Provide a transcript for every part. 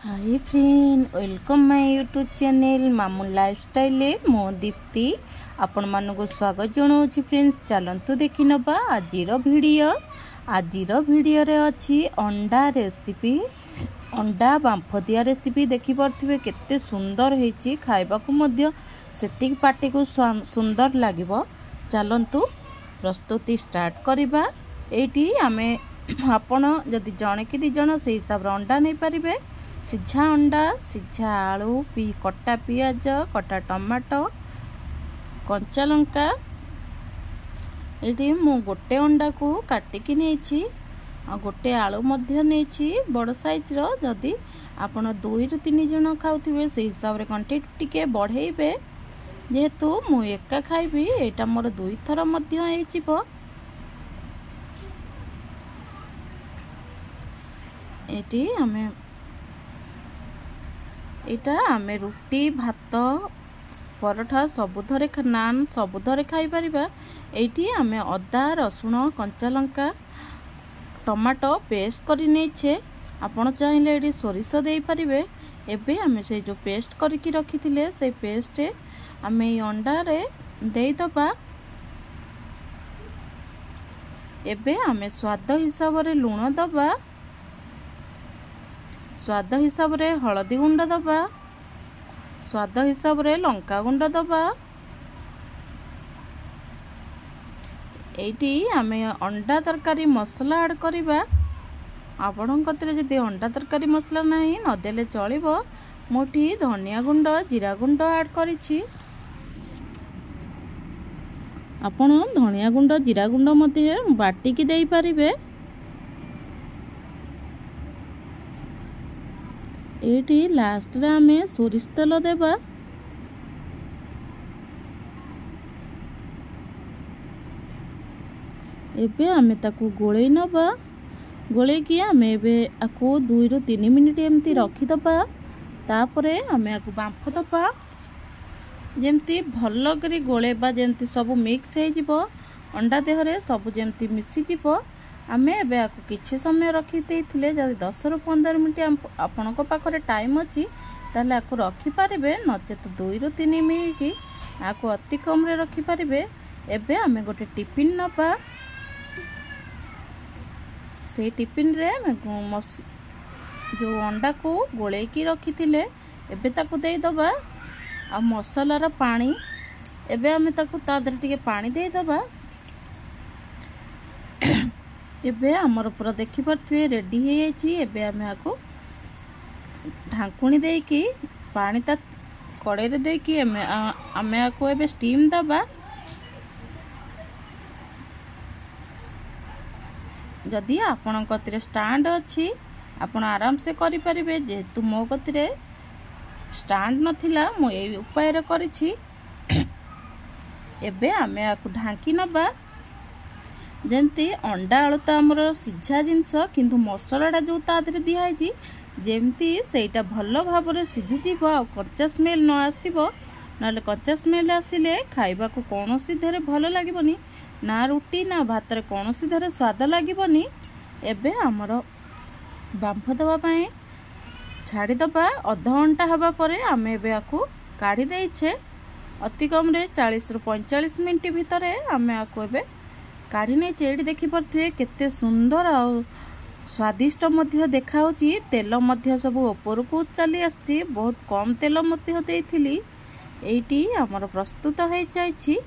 Hi friend, welcome my YouTube channel मामू lifestyle मो दीप्ति आपण मानक स्वागत जनाऊँ। फ्रेंड्स चलतु देखि नबा आजिर वीडियो रे अछि अंडा रेसिपी। अंडा बांफ दिया रेसिपी देखि पारथिबे केते सुंदर हेछि, खाइबा को मध्य सेति पाटी को सुंदर लागिबो। चलतु प्रस्तुति स्टार्ट करिबा। एठी आमे आपण जदि जणे कि दि जण से हिसाब रे अंडा नै परिबे। सिझा अंडा, सिझा आलू, कटा पियाज, कटा टमाटो, कंचा लंका। ये मु गोटे अंडा को काटिकी नहीं, गोटे आलू मध्य नहीं बड़ साइज रो। जदि आपण 2 ରୁ 3 जन खाउथिबे से हिसाब रे क्वांटिटी टिके बढ़ेइबे। जेहेतु मु एका खाइबी, एटा मोर 2 थर मध्य हेजिबो। एटी आमे रुटी, भात, पराठा सबुधरे नान सबुधरे खाई परिबा। एटी आमे अदा, रसुण, कंचा लंका, टमाटो पेस्ट करि नेछे। आपण चाहिले एटी सोरिष देई परिबे। एबे आमे से जो पेस्ट करिकि रखिथिले से पेस्ट आमे ई अंडा रे देई दबा। एबे आमे स्वाद हिसाब रे लूण दबा, स्वाद हिसाब रे हळदी गुंड दबा, स्वाद हिसाब रे लंका गुंड दबा। एटी आमे अंडा तरकारी मसला ऐड करिबा। आपण कतरे जदि अंडा तरकारी मसला नाही न देले चलिबो। मोठी धनिया गुंड, जीरा गुंड ऐड करिछि। आपण धनिया गुंड, जीरा गुंड मध्ये बाटिकी देई परिबे। एटी लास्ट रे आमे सोरिष तेल देबा। एबे आमे ताकू गोळेई नबा। गोळे कि आमे एबे आकू 2 ରୁ 3 मिनिट एमती रखि दबा। तापरे आमे आकू बांफ दबा। जेमती भल्लो करी गोळेबा, जेमती सब मिक्स हे जिवो, अंडा देहरे सब जेमती मिसी जिवो। आमे एबे आकू किछि समय रखि देइथिले। जदि 10 ରୁ 15 मिनिट आपणको पाखरे टाइम अछि ताले आकू रखि पारिबे, नचेत 2 ରୁ 3 मिनिट आकू अति कम रे रखि पारिबे। एबे आमे गोटे टिफिन नबा। से टिफिन रे जो अंडा को गोळे की रखिथिले एबे ताकू देई दबा। आ मसलार पानी एबे आमे ताकू तादर टिके पानी देई दबा। एबे हमर पूरा देखि परथि रेडी हे जाइछि। एबे आमे आकू ढांकुणी देई कि पानी ता कड़े रे देई कि आमे आकू एबे स्टीम दबा। जदि आपण कतिरे स्टैंड अछि आपण आराम से करि परिबे। जेहेतु मो कतिरे स्टैंड नथिला, मो ए उपाय रे करिछि। एबे आमे आकू ढांकी नबा। जेमती अंडा आलू तो आमर सिझा जिनस, किंतु मसलाटा जो तादरे दिया है जेमती सेटा भल भाव में सिझी जीव आ कच्चा स्मेल न आसीबो। नले कच्चा स्मेल आसिले खाइबा को कोनोसी धरे भल लागिबनी, ना रुटी ना भात रे कोनोसी धरे स्वाद लागिबनी। एबे आमर बांफ दबा पई छाड़ी दबा। आधा घंटा हबा परे आमे एबे आकू काढ़ी देइछे। अति कम रे 40 ରୁ 45 मिनिट भितरे आमे आकू एबे काढ़ी नहीं चेड़ी देखि परथि केते सुंदर आ स्वादिष्ट मध्य देखाउची। तेल मध्य सब ऊपर को चली आछि। बहुत कम तेल मध्य देइथिली। एटी हमर प्रस्तुत हो जाइछि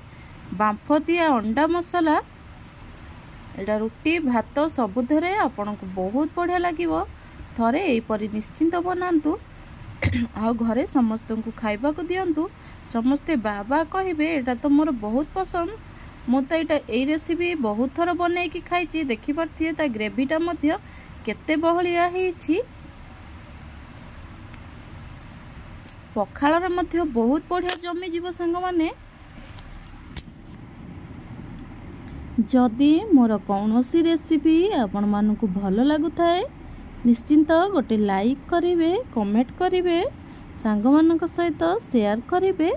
बांफ दिया अंडा मसला। एटा रुटी, भात सबुधरे आपण को बहुत बढ़िया लागिवो। थरे एई परि निश्चिंत बनांतु आ घरे समस्त को खाइबा को दियंतु। समस्ते बाबा कहिबे एटा तो मोर बहुत पसंद। मु तो ये रेसिपी बहुत थर बनै कि खाइछि। देखि परथि ता ग्रेवीटा मध्य केते बहलिया हेछि। पखाळर मध्य बहुत बढ़िया जमी जीव संग माने। जदि मोर कौनसी रेसिपी आपण मानकु भल लागुथाए निश्चिंत गोटे लाइक करिवे, कमेंट करिवे, सांग मानक सहित शेयर करिवे।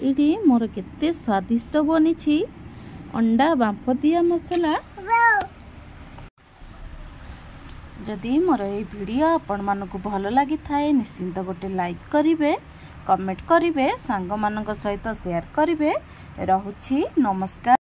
इडी मोर केते स्वादिष्ट बनिछि अंडा बांफ दिया मसला। जदि मोर ये वीडियो आपण मानकु भल लगी थाए निश्चिंत गोटे लाइक करिवे, कमेंट करिवे, सांग मानक सहित शेयर करिवे। रहुछि नमस्कार।